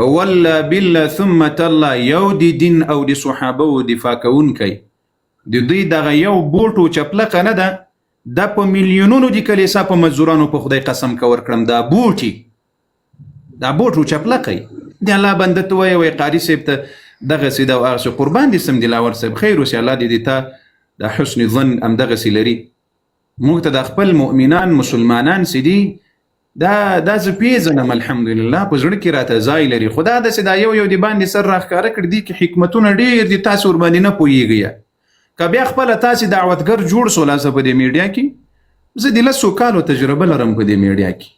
والله بالله ثم تالله یو د دین او د صحابه دفاع کوونکی د دوی دغه یو بوټ او چپلقه نه ده، دا په میلیونونو د کلیسا په مزدورانو په خدای قسم که ورکړم دا بوټ او چپلقه د الله بنده ته وایي قاري صاحب ته دغسې ده او هغسې قربان دې سم دلاور صاحب خیر اوسې الله دې تا د حسن ظن همدغسې لري. موږ ته د خپل مؤمنان مسلمانان چې دي دا زه پیژنم الحمدلله په زړه کې راته ځای لري، خو دا داسې دا یو د باندې سر راښکاره کړي دي کې حکمتونه ډېر دي تاسو ورباندې نه پوهېږئ. که بیا خپله تاسې دعوتګر جوړ سولاسه په دې میډیا کې، زه د 10 کالو تجربه لرم په دې میډیا کې،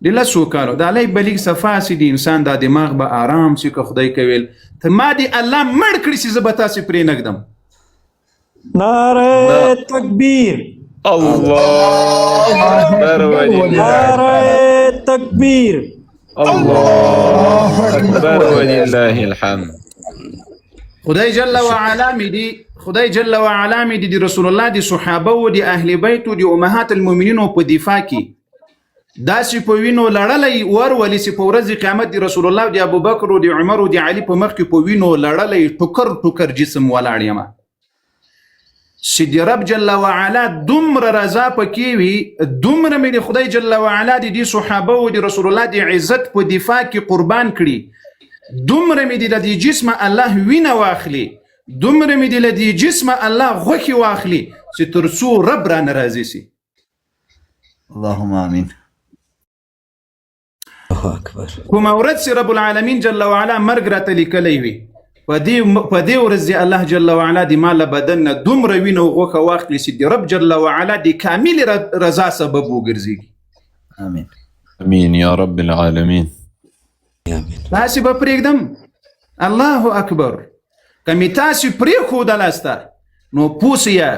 د 10 کالو د علی بلیغ صفا سي د انسان دا دماغ به آرام سي که خدای کویل ته ما دې الله مړ کړي چې زه به تاسې پرې نږدم. نعره تکبیر، الله اکبر نعره تکبیر، الله اکبر ولله الحمد. خدای جل وعلا می دی رسول الله دی صحابه و دی اهل بیت و دی امهات المؤمنین په دفاع کې داسې په وینو لړلی ورولې چې په ورځ قیامت دی رسول الله دی ابوبکر و دی عمر و دی علي په مخ کې په وینو لړلی ټوکر جسم ولاړ یم چې دی رب جل وعلا دومره رضا پکې وي، دومره مې دی خدای جل وعلا دی صحابه و دی رسول الله دی عزت په دفاع کې قربان کړي، دومره مې دی د جسم الله وینه واخلي، دومره مې دی د جسم الله غوښې واخلي چې تر څو رب را ناراضي سي. اللهم آمین. کومه ورځ چې رب العالمین جل وعلا مرګ راته لیکلی وي، په دې ورځ دی الله جل وعلا د ما له بدن نه دومره وینه او غوښه واخلي چې د رب جل وعلا د کامل رضا سبب وګرځېږي. آمین امين يا رب العالمين. تاسې به پرېږدم؟ الله اکبر. که مې تاسې پرېښودلاسته نو پوه یه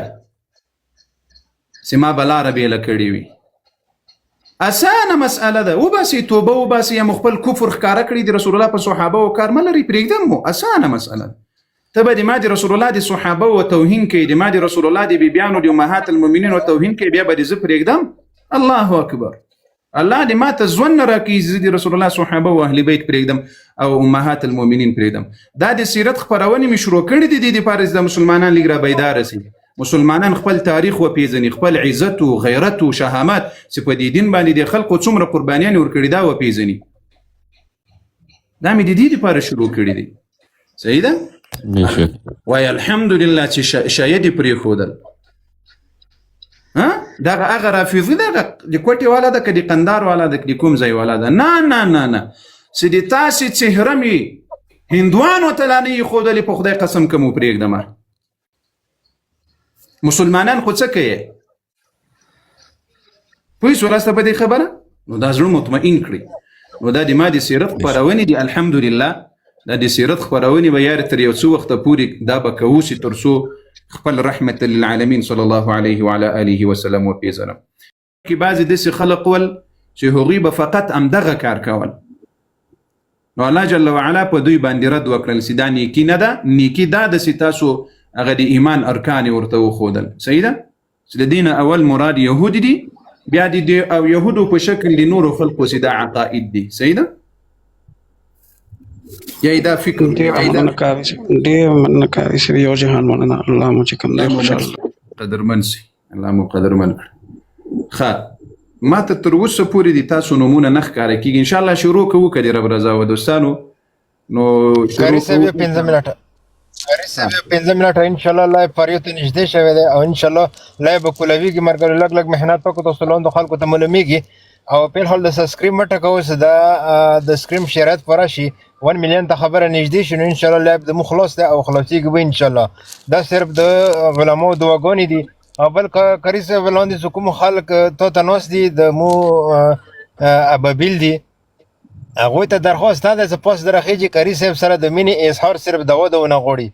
چې ما به لاره بېله کړې وي. اسانه مسئله ده، وباسي توبه وباسي، یا خپل کفر ښکاره کړي د رسول الله په صحابه او کار مه لري پرېږدم مو، اسانه مسئله ده. ته به د ما د رسول الله د صحابه او توهین کوي، د ما د رسول الله د بیبیانو د امهات المؤمنین او توهین کوي، بیا به دې زه پرېږدم؟ الله اکبر. الله دې ما ته ژوند نه راکړي زه د رسول الله صحابه او اهل بیت پرېږدم او امهات المؤمنین پرېږدم. دا د سیرت خپرونې مې شروع کړي دي د دې دپاره چې د مسلمانان لږ را بیداره سي، مسلمانان خپل تاریخ وپېژني، خپل عزت و غیرت و شهامت چې په دې دین باندې د خلقو څومره قربانیانې ورکړي دا وپېژني. دا مې د دې دپاره شروع کړي دي. صحیح ده؟ وایي الحمدلله چې شاید یې پرېښودل. دغه هغه رافضي دغه د کوټې والا ده که د قندار والا ده که د کوم ځای والا ده؟ نه نه نه نه، چې د تاسې څهره مې هندوانو ته لا نه یې ښودلې په خدای قسم که مو پرېږدمه. مسلمانان خو څه کوي؟ پوه سولاست په دې خبره؟ نو دا زړه مطمئن کړي. نو دا د ما د سیرت خپرونې دي الحمدلله، دا د سیرت خپرونې به یاره تر یو څه وخته پورې دا به کوو چې تر څو خپل رحمت للعالمین صلی الله علیه وعلى آله وسلم وپېژنم. کې بعضې داسې خلق ول چې هغوی به فقط همدغه کار کول، نو الله جل وعلا په دوی باندې رد وکړل چې دا نیکي نه ده، نیکي دا ده چې تاسو هغه د ایمان ارکان ورته وښودل. صحیح ده؟ چې د دین اول مراد یهود دي، بیا د او یهودو په شکل د نورو خلقو چې دا عقاید دي. صحیح ده؟ یا دا فکر ډېر مننه کوي چې یو جهان مننه الله مو چې کوم دی خوشحاله قدرمن سي، الله مو قدرمن کړي. ښه ما ته تر اوسه پورې د تاسو نومونه نه ښکاره کېږي، انشاءالله شروع کوو که د رب رضا و دوستانو. نو قاري صاحب 15 منټه انشاءالله لایو پریو ته نږدې شوی دی او انشاءالله لایو به کولویږي. مرګلو لږ محنت وکړو تاسو لاندو خلکو ته معلومیږي او په الحال د سبسکرایب مټه کوو چې دا د سکرین شریعت پوره شي 1 میلیون ته خبره نږدې شي، نو انشاءالله لایو د مو خلاص دی او خلاصیږي به انشاءالله. دا صرف د علماو دعاګانې دي او بل قاري صاحب ولاندې چې کوم خلک تا ته ناست دي د مو ابابیل دي، هغوی ته درخواست دا ده چې پاس درخیږي قاري صاحب سره د مینې اظهار صرف د وده ونه غواړي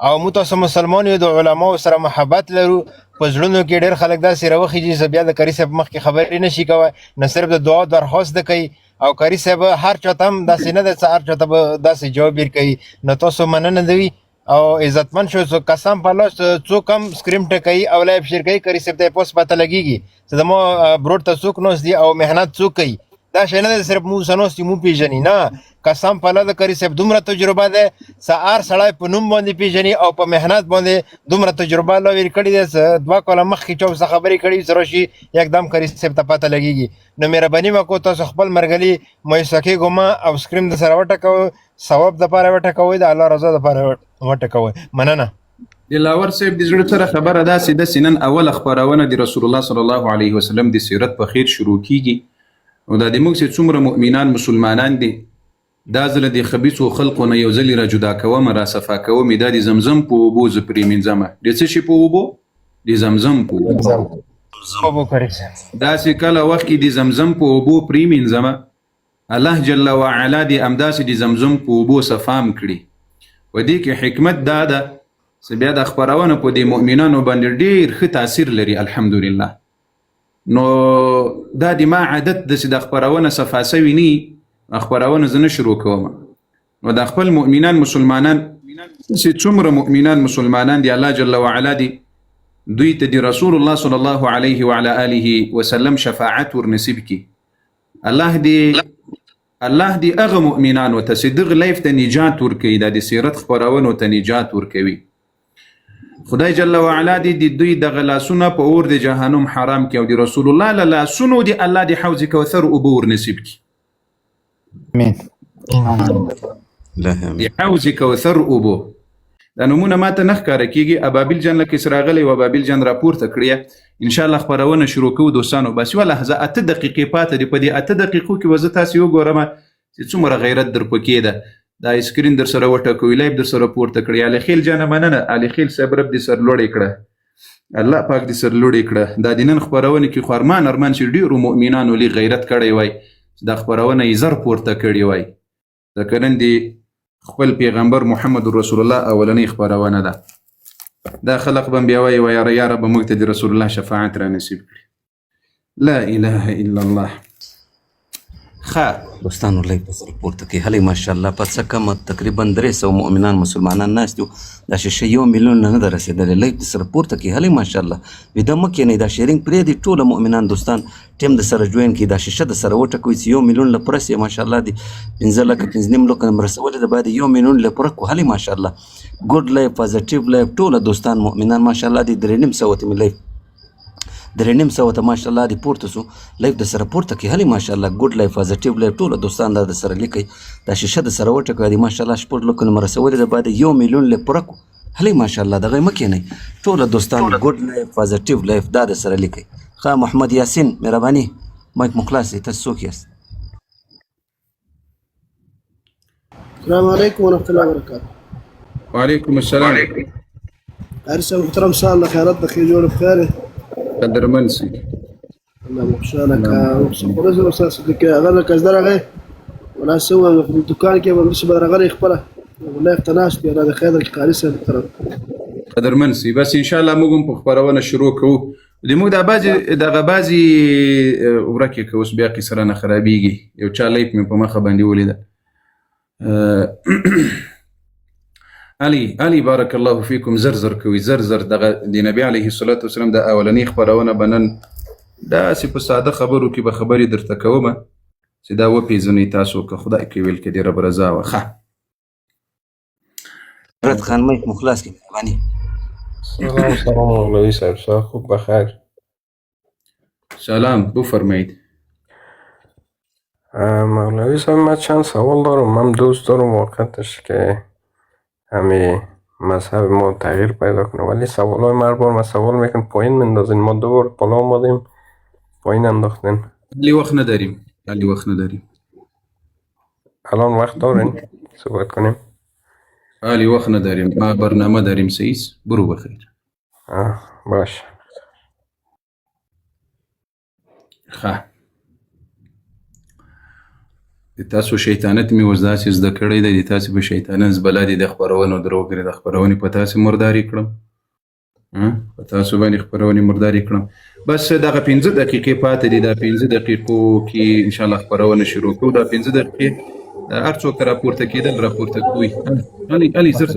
او مو تاسو مسلمان یو د علماو سره محبت لرو، په زړونو کې ډېر خلک داسې راوخیږي چې بیا د قاري صاحب مخکې خبرې نه شي کوی، نه صرف د دعا درخواست ده کوي او قاري صاحب هر چاته هم داسې نه ده چې هر چاته به داسې جواب ورکوي. نو تاسو مننه دوي او عزتمن شو قسم په الله څوک هم سکرین ټکوي او لایو شیر کوي قاري صاحب ته پوس پته لګیږي چې زما بروډ ته څوک ناست دي او محنت څوک کوي. دا شی نه دی صرف مو سنوستي مو پیژني نه قسم په الله د کري صاحب دومره تجربه ده سهار سړی په نوم باندې پیژني او په محنت باندې دومره تجربه لوي کړي ده 2 کاله مخکې چې څه خبرې کړي سره شي یکدم کري صاحب ته پته لګيږي نو مهرباني وکړو تاسو خپل مرګلي مېسکه ګما او سکرین د سره وټکو ثواب د پاره وټکوي د الله رضا د پاره وټکوي مننه دلاور صاحب د زړه سره خبره ده چې د سنن اول خبرونه د رسول الله صلی الله علیه وسلم د سیرت په خیر شروع کیږي او د موږ چې څومره مؤمنان مسلمانان دي دا زله د خبيثو خلقونه یو ځلی را جدا کوم را صفا کوم د زمزم په وبو ز پرې منځمه د څه شي په وبو د زمزم په وبو ابو کریم صاحب دا چې کله وخت کې د زمزم په وبو پرې منځمه الله جل وعلا د امداس د زمزم په وبو صفام کړي و دې کې حکمت دا ده چې بیا د خبرونه په د مؤمنانو باندې ډیر ښه تاثیر لري الحمدلله نو دا د ما عادت د خبرونه صفاسوي ني خبرونه زنه شروع کوم نو د خپل مؤمنان مسلمانان چې څومره مؤمنان مسلمانان دی الله جل وعلا دی دوی ته دی رسول الله صلی الله علیه وعلى آله وسلم شفاعت ورنصیب کی الله دی اغه مؤمنان وتصدق لیف ته نجات ورکي د سیرت خبرونه ته نجات ورکوي خدای جل وعلا دی دوی د غلاسونه په اور د جهنم حرام کی او دی رسول الله لا سنو دی الله دی حوض کوثر او بور نصیب کی امين دی حوض کوثر او بو دا نمونه ماته نخ کار کیږي ابابیل جن لکه سراغلی و ابابیل جن راپورته کړی ان شاء الله خبرونه شروع کوو دوستانو بس ولا لحظه 8 دقیقې پاتې دی په دې 8 دقیقو کې وزه تاسو یو ګورم چې څومره غیرت در پکې ده دا سکرین در سره وټکوي لایب در سره پورته کړی علي خیل جان مننه علي خیل صاحب رب دې سر لوړې کړه الله پاک دې سر لوړې کړه دا دینن خبرونه کې خورمان ارمان چې ډیرو مؤمنانو لې غیرت کړی وای دا خبرونه یې زر پورته کړی وای دا کرن دی خپل پیغمبر محمد رسول الله اولنی خبرونه ده دا خلق بم بیا وای یا رب موږ ته رسول الله شفاعت را نصیب کړي لا اله الا الله دوستانو لایک په سره پورته کې هلې ماشاءالله په څه کم تقریبا 300 مؤمنان مسلمانان ناست دي دا شیشه 1 میلیون نه ده رسېدلې لایک په سره پورته کې هلې ماشاءالله ودا مکه نه دا شیرینګ پرې دي ټول مؤمنان دوستان ټیم د سره جوین کې دا شیشه د سره وټکوي چې 1 میلیون لپرسې ماشاءالله دي 15 لک 15 لک مرسول د بعد 1 میلیون لپرکو هلې ماشاءالله ګډ لایف پوزټیو لایف ټول دوستان مؤمنان ماشاءالله دي 3.5 ملي 3.5 ماشاءالله دی پورته سو لایف د سره پورته کې هلې ماشاءالله ګډ لایف پوزټیو لایف ټول دوستان دا د سره لیکي دا شیشه د سره وټکوي دی ماشاءالله شپږ لک مرسول د بعد 1 میلیون لپرکو هلې ماشاءالله دغه مکه نه ټول دوستان ګډ لایف پوزټیو لایف دا د سره لیکي خا محمد یاسین مهرباني مایک مخلاص تاسو څوک یاست السلام عليكم ورحمة الله وبركاته. وعليكم السلام. أرسل محترم إن شاء الله خيرات دخيل جول بخير. قدر منسي. الله مخشانك ورزق أساس لك أغلق أصدر غير ولا سوى في الدكان كيف بالنسبة لغير يخبره ولا يقتناش بأنا خير الكارثة محترم. قدر منسي بس إن شاء الله موږ په خبرونه شروع کوو د موږ د غبازي ورکه کوس بیا کې سره نه خرابيږي یو چا لیک مې په مخه باندې ولیده علي بارك الله فيكم زرزر کوي زرزر د نبی عليه الصلاه والسلام د اولنی خبرونه بنن دا سی په ساده خبرو کې به خبرې درته کوم چې دا و پیژنې تاسو که خدای کې ویل کې رب رضا واخه رد خان مایک مخلص کې مهرباني سلام مولوی صاحب صاحب خوب بخیر سلام بفرمایید مولوی صاحب من چند سوال دارم من دوست دارم واقعتش که همه مذهب ما تغییر پیدا کنه ولی سوالای مربار ما سوال میکن پایین مندازین ما دو بار بالا آمدیم پایین انداختین علی وقت نداریم الان وقت دارین صحبت کنیم علی وقت نداریم ما برنامه داریم سیس برو بخیر باش د تاسو شیطانت می وزداسې زده کړی دی د تاسو په شیطانت زبلا دي د خبرونو دروغ د خبرونې په تاسو مرداري کړم په تاسو باندې خبرونې مرداري کړم بس دغه 15 دقیقې پاتې دي دا 15 دقیقو کې ان شاء الله خبرونه شروع کوو دا 15 دقیقې هر څوک راپورته کېدل راپورته کوي علي زر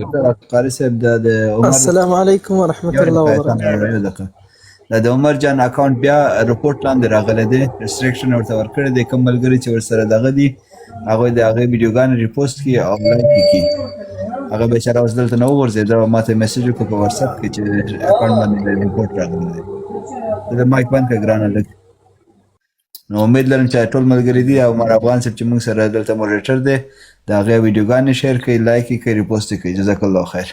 قاري صاحب د السلام عليكم ورحمة الله وبركاته. دا د عمر جان اکاونټ بیا رپورټ لاندې راغلی دی ریسټریکشن ورته ورکړی دی کوم ملګري چې ورسره دغه دي هغوی د هغې ویډیوګانې ریپوسټ کړي او لایک یې کړي هغه بیچاره اوس دلته نه وغورځېده او ما ته یې میسج وکړو په وټساپ کې چې اکاونټ باندې رپورټ راغلی دی د مایک بند کړه ګرانه لږ نو امید لرم چې ټول ملګري دي او عمر افغان صاحب چې موږ سره دلته موډریټر دی د هغې ویډیوګانې شیر کړئ لایک یې کړئ ریپوسټ یې کړئ جزاک الله خیر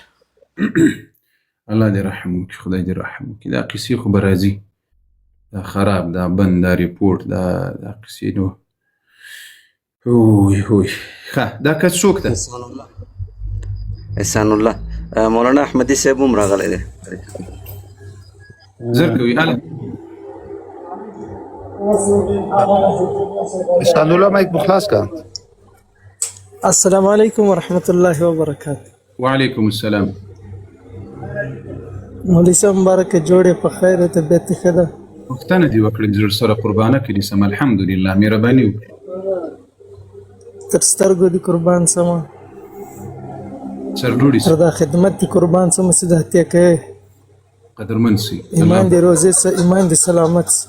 الله دې رحم وکړي خدای دې رحم وکړي دا قصې خو به راځي دا خراب دا بند دا ریپورټ دا قصې نو اوی ښه دا کس څوک ده احسان الله مولانا احمدي صاحب هم راغلی دی زر کوي هله احسان الله مایک مخلاص کا السلام علیکم ورحمۃ اللہ وبرکاتہ وعلیکم السلام مولوی صاحب مبارک جوړې په خیر طبیعت ښه ده پوښتنه دې وکړې د زړه سره قربانه کړي سم الحمدلله مهرباني وکړي تر سترګو دې قربان سمه سرلوړي تر دا خدمت دې قربان سمه چې د هتیا کوې قدرمن سي ایمان دې روزې سه ایمان دې سلامت سه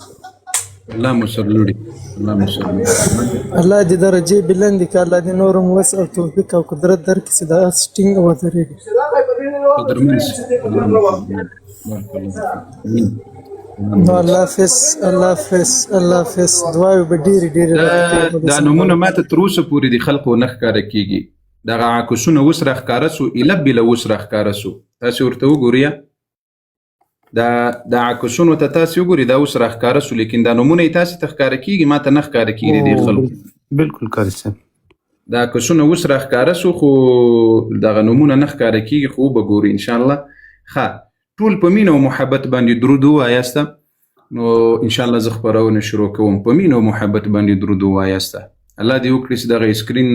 الله مو سرلوړي الله مو سرلوړي الله دې درجې بلند کړي الله دې نور هم وس او توفیق او قدرت درکړي چې دا سټینګ ودرېږي قدرمن سي نو الله حافظ الله حافظ الله حافظ دعاوې به ډېرې دا نومونه ماته تر اوسه پورې د خلقو نه ښکاره کېږي دغه عکسونه اوس راښکاره سو ایله بله اوس راښکاره سو تاسې ورته وګورئ دا عکسونو ته تاسې وګورئ دا اوس راښکاره سو لیکن دا نومونه یې تاسې ته ښکاره کېږي ماته نه ښکاره کېږي د دې خلکو بالکل کاری صاحب دا عکسونه اوس راښکاره سو خو دغه نومونه نه ښکاره کېږي خو وبه ګورئ انشاءالله ښه ټول په مینه او محبت باندې درود ووایاسته نو انشاءالله زه خپرونه شروع کوم په مینه او محبت باندې درود ووایاسته الله دې وکړي چې دغه سکرین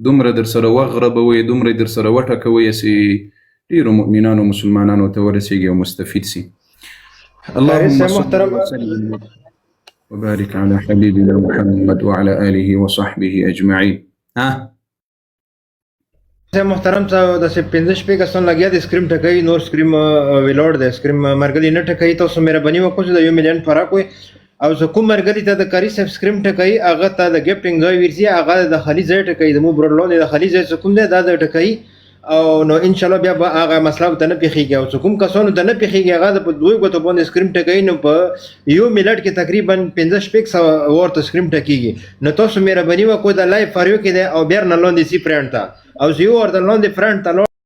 دومره در سره وغربوي دومره در سره وټکوي چې ډېرو مؤمنانو مسلمانانو ته ورسیږي او مستفید سي اللهم صل وسلم وبارك على حبيبنا محمد وعلى آله وصحبه أجمعين محترم صاحب د 15 شپې کسان لګیا د سکریم ټکای نور سکریم ویلوړ د سکریم مرګلی نه ټکای تاسو مهرباني وکړئ د 1 مليون فرق وي او زه کوم مرګلی ته د کاری سب سکریم ټکای هغه ته د ګیفټینګ ځای ورسي هغه د خالي ځای ټکای د مو برلون د خالي ځای کوم دی دا د ټکای او نو ان شاء الله بیا به هغه مسله ته نه پیخیږي او کوم کسانو ته نه پیخیږي هغه په دوی غوته باندې سکریم ټکای نو په 1 منټ کې تقریبا 15 شپې ورته سکریم ټکیږي نو تاسو مهرباني وکړئ د لایو فاریو کې او بیا نه لاندې سی فرند ته او زه ورته لاندې فرند ته